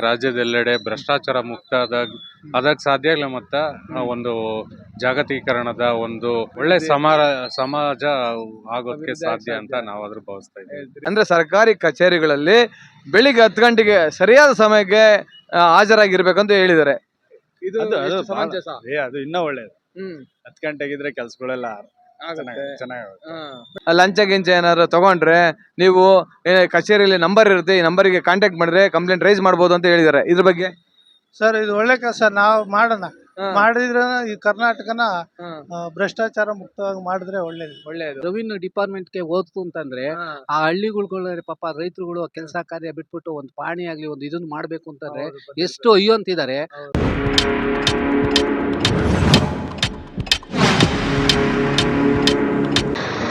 ರಾಜ್ಯದೆಲ್ಲೆಡೆ ಭ್ರಷ್ಟಾಚಾರ ಮುಕ್ತ ಅದಕ್ಕೆ ಸಾಧ್ಯ ಇಲ್ಲ. ಮತ್ತು ಒಂದು ಜಾಗತೀಕರಣದ ಒಂದು ಒಳ್ಳೆ ಸಮಾಜ ಆಗೋದಕ್ಕೆ ಸಾಧ್ಯ ಅಂತ ನಾವು ಅದ್ರ ಭಾವಿಸ್ತಾ ಇದ್ದೀವಿ. ಅಂದ್ರೆ ಸರ್ಕಾರಿ ಕಚೇರಿಗಳಲ್ಲಿ ಬೆಳಿಗ್ಗೆ 10 ಗಂಟೆಗೆ ಸರಿಯಾದ ಸಮಯಕ್ಕೆ ಹಾಜರಾಗಿರ್ಬೇಕಂತ ಹೇಳಿದ್ದಾರೆ. ಅದು ಇನ್ನೂ ಒಳ್ಳೇದು. 10 ಗಂಟೆಗಿದ್ರೆ ಕೆಲ್ಸಗಳೆಲ್ಲ ಲಂಚ ಗಿಂಚ ಏನಾದ್ರು ತಗೊಂಡ್ರೆ ನೀವು ಕಚೇರಿಯಲ್ಲಿ ನಂಬರ್ ಇರುತ್ತೆ, ಈ ನಂಬರ್ಗೆ ಕಾಂಟ್ಯಾಕ್ಟ್ ಮಾಡಿದ್ರೆ ಕಂಪ್ಲೇಂಟ್ ರೈಸ್ ಮಾಡಬಹುದು ಅಂತ ಹೇಳಿದ್ದಾರೆ. ಇದ್ರ ಬಗ್ಗೆ ಸರ್ ಇದು ಒಳ್ಳೆ ಕೆಲಸ, ನಾವು ಮಾಡೋಣ. ಮಾಡಿದ್ರೆ ಈ ಕರ್ನಾಟಕನ ಭ್ರಷ್ಟಾಚಾರ ಮುಕ್ತವಾಗಿ ಮಾಡಿದ್ರೆ ಒಳ್ಳೇದು. ರೆವಿನ್ಯೂ ಡಿಪಾರ್ಟ್ಮೆಂಟ್ ಗೆ ಹೋದ್ತು ಅಂತಂದ್ರೆ ಆ ಹಳ್ಳಿಗಳು ಪಾಪ ರೈತರುಗಳು ಕೆಲಸ ಕಾರ್ಯ ಬಿಟ್ಬಿಟ್ಟು ಒಂದು ಪಾಣಿ ಆಗ್ಲಿ ಒಂದು ಇದನ್ನ ಮಾಡ್ಬೇಕು ಅಂತಂದ್ರೆ ಎಷ್ಟು ಅಯ್ಯೋ ಅಂತಿದ್ದಾರೆ.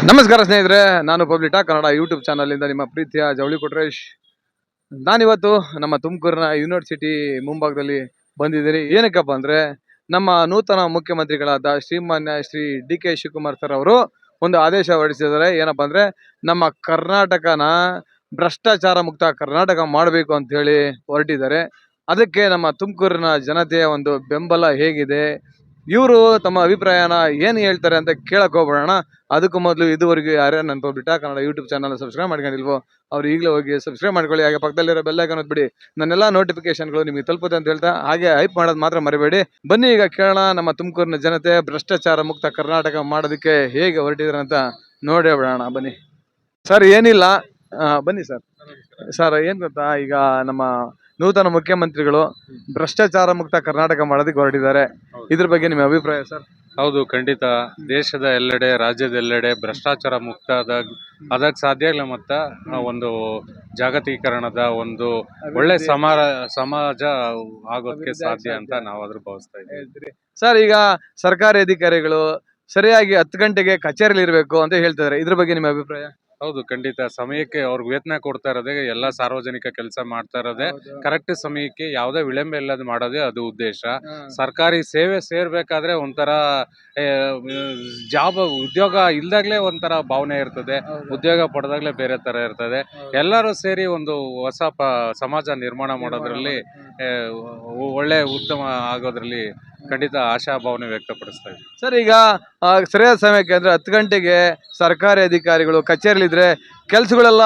ನಮಸ್ಕಾರ ಸ್ನೇಹಿತರೆ, ನಾನು public talk Kannada YouTube channel ಇಂದ ನಿಮ್ಮ ಪ್ರೀತಿಯ ಜವಳಿ ಕೊಟ್ರೇಶ್. ನಾನಿವತ್ತು ನಮ್ಮ ತುಮಕೂರಿನ ಯೂನಿವರ್ಸಿಟಿ ಮುಂಭಾಗದಲ್ಲಿ ಬಂದಿದ್ದೀನಿ. ಏನಕ್ಕಪ್ಪ ಅಂದ್ರೆ ನಮ್ಮ ನೂತನ ಮುಖ್ಯಮಂತ್ರಿಗಳಾದ ಶ್ರೀಮಾನ್ಯ ಶ್ರೀ ಡಿ.ಕೆ. ಶಿವಕುಮಾರ್ ಸರ್ ಅವರು ಒಂದು ಆದೇಶ ಹೊರಡಿಸಿದ್ದಾರೆ. ಏನಪ್ಪಾ ಅಂದ್ರೆ ನಮ್ಮ ಕರ್ನಾಟಕನ ಭ್ರಷ್ಟಾಚಾರ ಮುಕ್ತ ಕರ್ನಾಟಕ ಮಾಡಬೇಕು ಅಂತ ಹೇಳಿ ಹೊರಟಿದ್ದಾರೆ. ಅದಕ್ಕೆ ನಮ್ಮ ತುಮಕೂರಿನ ಜನತೆಯ ಒಂದು ಬೆಂಬಲ ಹೇಗಿದೆ, ಇವರು ತಮ್ಮ ಅಭಿಪ್ರಾಯನ ಏನು ಹೇಳ್ತಾರೆ ಅಂತ ಕೇಳಕ್ ಹೋಗ್ಬಿಡೋಣ. ಅದಕ್ಕೂ ಮೊದಲು ಇದುವರೆಗೂ ಯಾರೇ ನನ್ನ public talk Kannada YouTube channel subscribe ಮಾಡ್ಕೊಂಡಿಲ್ವೋ ಅವ್ರು ಈಗಲೇ ಹೋಗಿ ಸಬ್ಸ್ಕ್ರೈಬ್ ಮಾಡ್ಕೊಳ್ಳಿ. ಹಾಗೆ ಪಕ್ಕದಲ್ಲಿರೋ ಬೆಲ್ ಐಕಾನ್ ಒತ್ಬಿಡಿ, ನನ್ನೆಲ್ಲ ನೋಟಿಫಿಕೇಶನ್ಗಳು ನಿಮಗೆ ತಲುಪುತ್ತೆ ಅಂತ ಹೇಳ್ತಾ ಹಾಗೆ ಹೈಪ್ ಮಾಡೋದು ಮಾತ್ರ ಮರಿಬೇಡಿ. ಬನ್ನಿ ಈಗ ಕೇಳೋಣ ನಮ್ಮ ತುಮಕೂರಿನ ಜನತೆ ಭ್ರಷ್ಟಾಚಾರ ಮುಕ್ತ ಕರ್ನಾಟಕ ಮಾಡೋದಕ್ಕೆ ಹೇಗೆ ಹೊರಟಿದ್ದಾರೆ ಅಂತ ನೋಡೇ ಬಿಡೋಣ. ಬನ್ನಿ ಸರ್. ಏನಿಲ್ಲ, ಬನ್ನಿ ಸರ್. ಸರ್ ಏನ್ ಗೊತ್ತಾ, ಈಗ ನಮ್ಮ ನೂತನ ಮುಖ್ಯಮಂತ್ರಿಗಳು ಭ್ರಷ್ಟಾಚಾರ ಮುಕ್ತ ಕರ್ನಾಟಕ ಮಾಡೋದಕ್ಕೆ ಹೊರಟಿದ್ದಾರೆ. ಇದ್ರ ಬಗ್ಗೆ ನಿಮ್ಮ ಅಭಿಪ್ರಾಯ ಸರ್? ಹೌದು, ಖಂಡಿತ. ದೇಶದ ಎಲ್ಲೆಡೆ, ರಾಜ್ಯದೆಲ್ಲೆಡೆ ಭ್ರಷ್ಟಾಚಾರ ಮುಕ್ತ ಅದಕ್ಕೆ ಸಾಧ್ಯ ಇಲ್ಲ. ಮತ್ತು ಒಂದು ಜಾಗತೀಕರಣದ ಒಂದು ಒಳ್ಳೆ ಸಮಾಜ ಆಗೋದಕ್ಕೆ ಸಾಧ್ಯ ಅಂತ ನಾವು ಅದ್ರ ಭಾವಿಸ್ತಾ ಇದ್ದೀವಿ. ಸರ್ ಈಗ ಸರ್ಕಾರಿ ಅಧಿಕಾರಿಗಳು ಸರಿಯಾಗಿ 10 ಗಂಟೆಗೆ ಕಚೇರಿಯಲ್ಲಿ ಇರಬೇಕು ಅಂತ ಹೇಳ್ತಿದ್ದಾರೆ. ಇದ್ರ ಬಗ್ಗೆ ನಿಮ್ಮ ಅಭಿಪ್ರಾಯ? ಹೌದು, ಖಂಡಿತ. ಸಮಯಕ್ಕೆ ಅವ್ರಿಗೆ ವೇತನ ಕೊಡ್ತಾ ಇರೋದೇ, ಎಲ್ಲ ಸಾರ್ವಜನಿಕ ಕೆಲಸ ಮಾಡ್ತಾ ಇರೋದೇ ಕರೆಕ್ಟ್ ಸಮಯಕ್ಕೆ, ಯಾವುದೇ ವಿಳಂಬ ಇಲ್ಲದ ಮಾಡೋದೇ ಅದು ಉದ್ದೇಶ. ಸರ್ಕಾರಿ ಸೇವೆ ಸೇರ್ಬೇಕಾದ್ರೆ ಒಂಥರ ಉದ್ಯೋಗ ಇಲ್ದಾಗ್ಲೇ ಒಂಥರ ಭಾವನೆ ಇರ್ತದೆ, ಉದ್ಯೋಗ ಪಡೆದಾಗ್ಲೇ ಬೇರೆ ತರ ಇರ್ತದೆ. ಎಲ್ಲರೂ ಸೇರಿ ಒಂದು ಹೊಸ ಸಮಾಜ ನಿರ್ಮಾಣ ಮಾಡೋದ್ರಲ್ಲಿ ಒಳ್ಳೆ ಉತ್ತಮ ಆಗೋದ್ರಲ್ಲಿ ಖಂಡಿತ ಆಶಾ ಭಾವನೆ ವ್ಯಕ್ತಪಡಿಸ್ತಾ ಇದ್ದೀವಿ. ಸರ್ ಈಗ ಸರಿಯಾದ ಸಮಯಕ್ಕೆ ಅಂದ್ರೆ 10 ಗಂಟೆಗೆ ಸರ್ಕಾರಿ ಅಧಿಕಾರಿಗಳು ಕಚೇರಿಲಿ ಇದ್ರೆ ಕೆಲ್ಸಗಳೆಲ್ಲ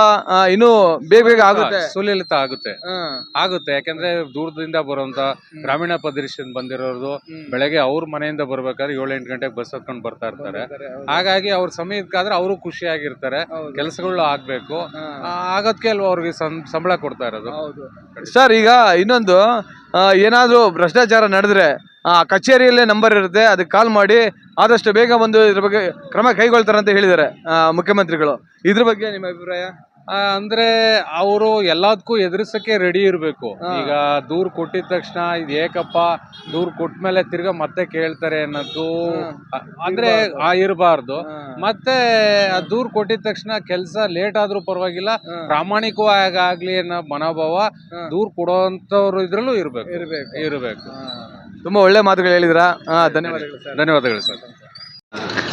ಇನ್ನೂ ಬೇಗ ಆಗುತ್ತೆ, ಸುಲಲಿತ ಆಗುತ್ತೆ. ಯಾಕಂದ್ರೆ ದೂರದಿಂದ ಬರುವಂತ ಗ್ರಾಮೀಣ ಪ್ರದೇಶದಿಂದ ಬಂದಿರೋದು ಬೆಳಗ್ಗೆ ಅವ್ರ ಮನೆಯಿಂದ ಬರ್ಬೇಕಾದ್ರೆ 7-8 ಗಂಟೆಗೆ ಬಸ್ ಹತ್ಕೊಂಡು ಬರ್ತಾ ಇರ್ತಾರೆ. ಹಾಗಾಗಿ ಅವ್ರ ಸಮಯಕ್ಕಾದ್ರೆ ಅವರು ಖುಷಿಯಾಗಿರ್ತಾರೆ. ಕೆಲಸಗಳು ಆಗ್ಬೇಕು, ಆಗೋದಕ್ಕೆ ಅಲ್ವಾ ಅವ್ರಿಗೆ ಸಂಬಳ ಕೊಡ್ತಾ ಇರೋದು. ಸರ್ ಈಗ ಇನ್ನೊಂದು, ಏನಾದ್ರೂ ಭ್ರಷ್ಟಾಚಾರ ನಡೆದ್ರೆ ಕಚೇರಿಯಲ್ಲೇ ನಂಬರ್ ಇರುತ್ತೆ, ಅದಕ್ಕೆ ಕಾಲ್ ಮಾಡಿ ಆದಷ್ಟು ಬೇಗ ಬಂದು ಇದ್ರ ಬಗ್ಗೆ ಕ್ರಮ ಕೈಗೊಳ್ತಾರೆ ಅಂತ ಹೇಳಿದ್ದಾರೆ ಮುಖ್ಯಮಂತ್ರಿಗಳು. ಇದ್ರ ಬಗ್ಗೆ ನಿಮ್ಮ ಅಭಿಪ್ರಾಯ? ಅಂದ್ರೆ ಅವರು ಎಲ್ಲದಕ್ಕೂ ಎದುರಿಸಕ್ಕೆ ರೆಡಿ ಇರ್ಬೇಕು. ಈಗ ದೂರ್ ಕೊಟ್ಟಿದ ತಕ್ಷಣ ಇದು ಏಕಪ್ಪ ದೂರ್ ಕೊಟ್ಮೇಲೆ ತಿರ್ಗಾ ಮತ್ತೆ ಕೇಳ್ತಾರೆ ಅನ್ನೋದು ಅಂದ್ರೆ ಇರಬಾರ್ದು. ಮತ್ತೆ ದೂರ್ ಕೊಟ್ಟಿದ ತಕ್ಷಣ ಕೆಲಸ ಲೇಟ್ ಆದ್ರೂ ಪರವಾಗಿಲ್ಲ, ಪ್ರಾಮಾಣಿಕವಾಗ್ಲಿ ಅನ್ನೋ ಮನೋಭಾವ ದೂರ್ ಕೊಡೋಂಥವ್ರು ಇದ್ರಲ್ಲೂ ಇರಬೇಕು. ತುಂಬಾ ಒಳ್ಳೆ ಮಾತುಗಳು ಹೇಳಿದ್ರ. ಧನ್ಯವಾದಗಳು ಸರ್.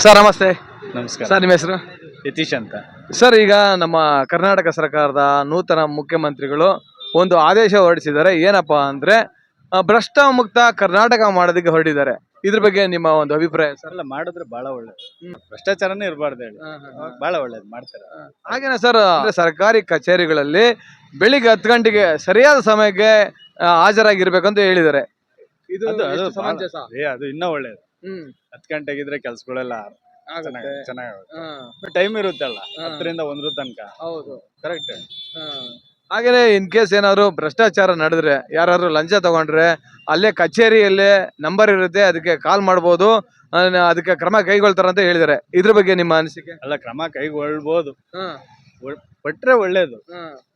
ಸರ್ ನಮಸ್ತೆ. ನಮಸ್ಕಾರ ಸರ್ ನಿಮ್ಮ ಹೆಸರು? ಯತೀಶ್ ಅಂತ. ಸರ್ ಈಗ ನಮ್ಮ ಕರ್ನಾಟಕ ಸರ್ಕಾರದ ನೂತನ ಮುಖ್ಯಮಂತ್ರಿಗಳು ಒಂದು ಆದೇಶ ಹೊರಡಿಸಿದ್ದಾರೆ. ಏನಪ್ಪಾ ಅಂದ್ರೆ ಭ್ರಷ್ಟ ಮುಕ್ತ ಕರ್ನಾಟಕ ಮಾಡೋದಕ್ಕೆ ಹೊರಟಿದ್ದಾರೆ. ಇದ್ರ ಬಗ್ಗೆ ನಿಮ್ಮ ಒಂದು ಅಭಿಪ್ರಾಯ ಸರ್? ಎಲ್ಲ ಮಾಡಿದ್ರೆ ಬಹಳ ಒಳ್ಳೇದು, ಭ್ರಷ್ಟಾಚಾರನೇ ಇರಬಾರ್ದು ಹೇಳಿ, ಬಹಳ ಒಳ್ಳೇದು ಮಾಡ್ತಾರೆ. ಹಾಗೇನಾ ಸರ್, ಸರ್ಕಾರಿ ಕಚೇರಿಗಳಲ್ಲಿ ಬೆಳಿಗ್ಗೆ 10 ಗಂಟೆಗೆ ಸರಿಯಾದ ಸಮಯಕ್ಕೆ ಹಾಜರಾಗಿರ್ಬೇಕಂತ ಹೇಳಿದ್ದಾರೆ. ಅದು ಇನ್ನೂ ಒಳ್ಳೇದು. 10 ಗಂಟೆಗಿದ್ರೆ ಕೆಲ್ಸಗಳೆಲ್ಲ ಚೆನ್ನಾಗಿ ಟೈಮ್ ಇರುತ್ತಲ್ಲ, 10ರಿಂದ 1 ತನಕ. ಹೌದು, ಕರೆಕ್ಟ್. ಹಾಗೇನೆ ಇನ್ ಕೇಸ್ ಏನಾದ್ರು ಭ್ರಷ್ಟಾಚಾರ ನಡೆದ್ರೆ, ಯಾರು ಲಂಚ ತಗೊಂಡ್ರೆ ಅಲ್ಲೇ ಕಚೇರಿಯಲ್ಲೇ ನಂಬರ್ ಇರುತ್ತೆ, ಅದಕ್ಕೆ ಕಾಲ್ ಮಾಡ್ಬೋದು, ಅದಕ್ಕೆ ಕ್ರಮ ಕೈಗೊಳ್ತಾರ ಅಂತ ಹೇಳಿದ್ದಾರೆ. ಇದ್ರ ಬಗ್ಗೆ ನಿಮ್ಮ ಅನಿಸಿಕೆ? ಅಲ್ಲ, ಕ್ರಮ ಕೈಗೊಳ್ಬೋದು, ಕೊಟ್ರೆ ಒಳ್ಳೇದು.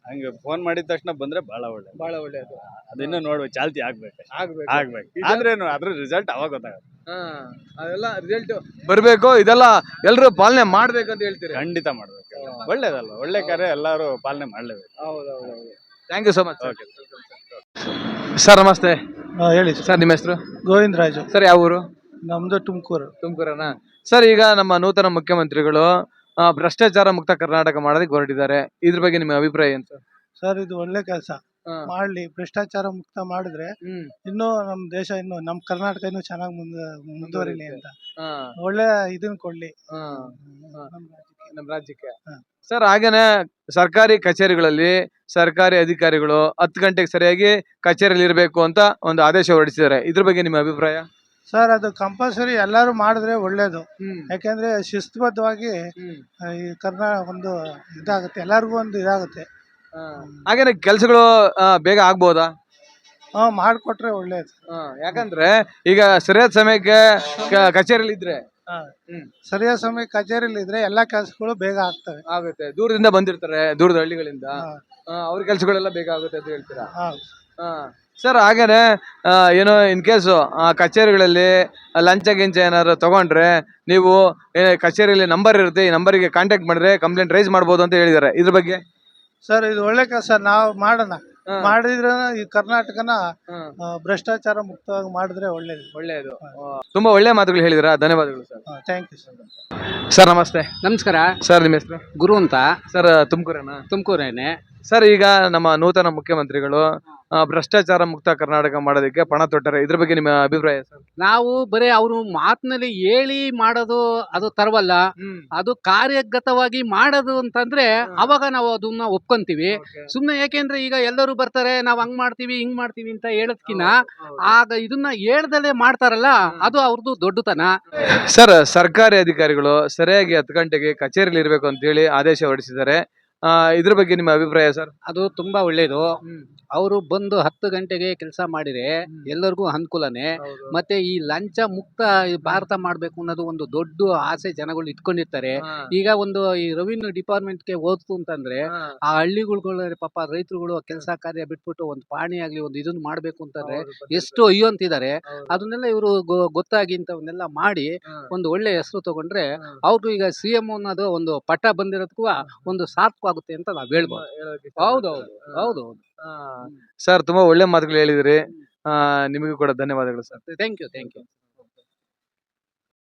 ಹಂಗೆ ಫೋನ್ ಮಾಡಿದ ತಕ್ಷಣ ಬಂದ್ರೆ ಬಹಳ ಒಳ್ಳೇದು. ಅದನ್ನ ನೋಡ್ಬೇಕು, ಚಾಲ್ತಿ ಆಗ್ಬೇಕು. ಆದ್ರೇನು ಅದ್ರ ರಿಸಲ್ಟ್ ಅವಾಗ ಗೊತ್ತಾಗುತ್ತೆ. ಅದೆಲ್ಲ ರಿಸಲ್ಟ್ ಬರ್ಬೇಕು, ಇದೆಲ್ಲ ಎಲ್ರು ಪಾಲನೆ ಮಾಡ್ಬೇಕಂತ ಹೇಳ್ತೀರಿ? ಖಂಡಿತ ಮಾಡ್ಬೇಕು, ಒಳ್ಳೇದಲ್ಲ, ಒಳ್ಳೆ ಕಾರ್ಯ ಎಲ್ಲಾರು ಪಾಲನೆ ಮಾಡ್ಲೇಬೇಕು. Thank you so much. Sir ನಮಸ್ತೆ. ಹೇಳಿ ಸರ್, ನಿಮ್ಮ ಹೆಸರು? ಗೋವಿಂದ ರಾಜು. ಸರ್ ಯಾವ ಊರು? ನಮ್ದು ತುಮಕೂರನ. ಸರ್ ಈಗ ನಮ್ಮ ನೂತನ ಮುಖ್ಯಮಂತ್ರಿಗಳು ಭ್ರಷ್ಟಾಚಾರ ಮುಕ್ತ ಕರ್ನಾಟಕ ಮಾಡೋದಕ್ಕೆ ಹೊರಟಿದ್ದಾರೆ. ಇದ್ರ ಬಗ್ಗೆ ನಿಮ್ಮ ಅಭಿಪ್ರಾಯ ಏನು ಸರ್? ಸರ್ ಇದು ಒಳ್ಳೆ ಕೆಲಸ. ಮಾಡ್ಲಿ, ಭ್ರಷ್ಟಾಚಾರ ಮುಕ್ತ ಮಾಡಿದ್ರೆ ಇನ್ನೂ ನಮ್ ದೇಶ ಇನ್ನು ನಮ್ ಕರ್ನಾಟಕ ಇನ್ನೂ ಚೆನ್ನಾಗಿ ಮುಂದುವರಿಲಿ ಅಂತ ಒಳ್ಳೆ ಇದನ್ನ ಕೊಡ್ಲಿ ನಮ್ಮ ರಾಜ್ಯಕ್ಕೆ. ಸರ್ ಹಾಗೇನೆ ಸರ್ಕಾರಿ ಕಚೇರಿಗಳಲ್ಲಿ ಸರ್ಕಾರಿ ಅಧಿಕಾರಿಗಳು 10 ಗಂಟೆಗೆ ಸರಿಯಾಗಿ ಕಚೇರಿಯಲ್ಲಿ ಇರಬೇಕು ಅಂತ ಒಂದು ಆದೇಶ ಹೊರಡಿಸಿದ್ದಾರೆ. ಇದ್ರ ಬಗ್ಗೆ ನಿಮ್ಮ ಅಭಿಪ್ರಾಯ? ಸರ್ ಅದು ಕಂಪಲ್ಸರಿ ಎಲ್ಲರೂ ಮಾಡಿದ್ರೆ ಒಳ್ಳೇದು. ಯಾಕೆಂದ್ರೆ ಶಿಸ್ತುಬದ್ಧವಾಗಿ ಈ ಒಂದು ಇದಾಗುತ್ತೆ, ಎಲ್ಲರಿಗೂ ಒಂದು ಇದಾಗುತ್ತೆ. ಹಾಗೇನೆ ಕೆಲಸಗಳು ಬೇಗ ಆಗ್ಬೋದಾ? ಮಾಡ್ಕೊಟ್ರೆ ಒಳ್ಳೇದು. ಯಾಕಂದ್ರೆ ಈಗ ಸರಿಯಾದ ಸಮಯಕ್ಕೆ ಕಚೇರಿಯಲ್ಲಿ ಇದ್ರೆ ಸರಿಯಾದ ಸಮಯ ಕಚೇರಿಯಲ್ಲಿ ಇದ್ರೆ ಎಲ್ಲಾ ಕೆಲಸಗಳು ಬೇಗ ಆಗ್ತವೆ. ಆಗುತ್ತೆ. ದೂರದಿಂದ ಬಂದಿರ್ತಾರೆ, ದೂರದ ಹಳ್ಳಿಗಳಿಂದ, ಅವ್ರ ಕೆಲಸಗಳೆಲ್ಲ ಬೇಗ ಆಗುತ್ತೆ ಅಂತ ಹೇಳ್ತೀರಾ? ಸರ್ ಹಾಗೇನೆ ಏನೋ ಇನ್ ಕೇಸು ಕಚೇರಿಗಳಲ್ಲಿ ಲಂಚ ಗಿಂಚ ಏನಾದ್ರು ತಗೊಂಡ್ರೆ ನೀವು ಕಚೇರಿಯಲ್ಲಿ ನಂಬರ್ ಇರುತ್ತೆ, ಈ ನಂಬರಿಗೆ ಕಾಂಟ್ಯಾಕ್ಟ್ ಮಾಡಿದ್ರೆ ಕಂಪ್ಲೇಂಟ್ ರೈಸ್ ಮಾಡ್ಬೋದು ಅಂತ ಹೇಳಿದ್ದಾರೆ. ಇದ್ರ ಬಗ್ಗೆ? ಸರ್ ಇದು ಒಳ್ಳೆ ಕೆಲಸ, ನಾವು ಮಾಡೋಣ. ಮಾಡಿದ್ರೆ ಈ ಕರ್ನಾಟಕನ ಭ್ರಷ್ಟಾಚಾರ ಮುಕ್ತವಾಗಿ ಮಾಡಿದ್ರೆ ಒಳ್ಳೇದು. ತುಂಬಾ ಒಳ್ಳೆ ಮಾತುಗಳು ಹೇಳಿದಿರಾ, ಧನ್ಯವಾದಗಳು sir. Thank you sir. Sir ನಮಸ್ತೆ. ನಮಸ್ಕಾರ ಸರ್ ನಿಮ್ಮ ಹೆಸರು? ಗುರು ಅಂತ, ಸರ್ ತುಮಕೂರೇನಾ? ತುಮಕೂರೇನೆ. ಸರ್ ಈಗ ನಮ್ಮ ನೂತನ ಮುಖ್ಯಮಂತ್ರಿಗಳು ಭ್ರಷ್ಟಾಚಾರ ಮುಕ್ತ ಕರ್ನಾಟಕ ಮಾಡೋದಕ್ಕೆ ಪಣ ತೊಟ್ಟರೆ, ಇದ್ರ ಬಗ್ಗೆ ನಿಮ್ಮ ಅಭಿಪ್ರಾಯ ಸರ್? ನಾವು ಬರೀ ಅವರು ಮಾತಿನಲ್ಲಿ ಹೇಳಿ ಮಾಡೋದು ಅದು ತರವಲ್ಲ, ಅದು ಕಾರ್ಯಗತವಾಗಿ ಮಾಡೋದು ಅಂತಂದ್ರೆ ಅವಾಗ ನಾವು ಅದನ್ನ ಒಪ್ಕೊಂತೀವಿ. ಸುಮ್ನೆ ಯಾಕೆಂದ್ರೆ ಈಗ ಎಲ್ಲರೂ ಬರ್ತಾರೆ, ನಾವ್ ಹಂಗ್ ಮಾಡ್ತೀವಿ ಹಿಂಗ್ ಮಾಡ್ತೀವಿ ಅಂತ ಹೇಳೋದ್ಕಿನ್ನ ಆಗ ಇದನ್ನ ಹೇಳ್ದಲೇ ಮಾಡ್ತಾರಲ್ಲ, ಅದು ಅವ್ರದ್ದು ದೊಡ್ಡತನ. ಸರ್ ಸರ್ಕಾರಿ ಅಧಿಕಾರಿಗಳು ಸರಿಯಾಗಿ 10 ಗಂಟೆಗೆ ಕಚೇರಿಯಲ್ಲಿ ಇರಬೇಕು ಅಂತ ಹೇಳಿ ಆದೇಶ ಹೊರಡಿಸಿದ್ದಾರೆ. ಇದ್ರ ಬಗ್ಗೆ ನಿಮ್ಮ ಅಭಿಪ್ರಾಯ ಸರ್? ಅದು ತುಂಬಾ ಒಳ್ಳೇದು. ಅವರು ಬಂದು 10 ಗಂಟೆಗೆ ಕೆಲಸ ಮಾಡಿದ್ರೆ ಎಲ್ಲರಿಗೂ ಅನುಕೂಲನೇ. ಮತ್ತೆ ಈ ಲಂಚ ಮುಕ್ತ ಭಾರತ ಮಾಡ್ಬೇಕು ಅನ್ನೋದು ಒಂದು ದೊಡ್ಡ ಆಸೆ ಜನಗಳು ಇಟ್ಕೊಂಡಿರ್ತಾರೆ. ಈಗ ಒಂದು ಈ ರೆವಿನ್ಯೂ ಡಿಪಾರ್ಟ್ಮೆಂಟ್ಗೆ ಹೋದ್ತು ಅಂತಂದ್ರೆ ಆ ಹಳ್ಳಿಗಳು ಪಾಪ ರೈತರುಗಳು ಕೆಲಸ ಕಾರ್ಯ ಬಿಟ್ಬಿಟ್ಟು ಒಂದು ಪಾಣಿ ಆಗ್ಲಿ ಒಂದು ಇದನ್ನ ಮಾಡ್ಬೇಕು ಅಂತಂದ್ರೆ ಎಷ್ಟು ಅಯ್ಯೋ ಅಂತಿದ್ದಾರೆ. ಅದನ್ನೆಲ್ಲ ಇವರು ಗೊತ್ತಾಗಿ ಇಂಥವನ್ನೆಲ್ಲ ಮಾಡಿ ಒಂದು ಒಳ್ಳೆ ಹೆಸರು ತಗೊಂಡ್ರೆ ಅವ್ರು ಈಗ CM ಅನ್ನೋದು ಒಂದು ಪಟ್ಟ ಬಂದಿರೋದಕ್ಕೂ ಒಂದು ಸಾರ್ಥಕವಾಗುತ್ತೆ ಅಂತ ನಾವ್ ಹೇಳ್ಬೋದು. ಹೌದು. ಸರ್ ತುಂಬಾ ಒಳ್ಳೆ ಮಾತುಗಳು ಹೇಳಿದ್ರಿ. ನಿಮಗೂ ಕೂಡ ಧನ್ಯವಾದಗಳು ಸರ್. Thank you.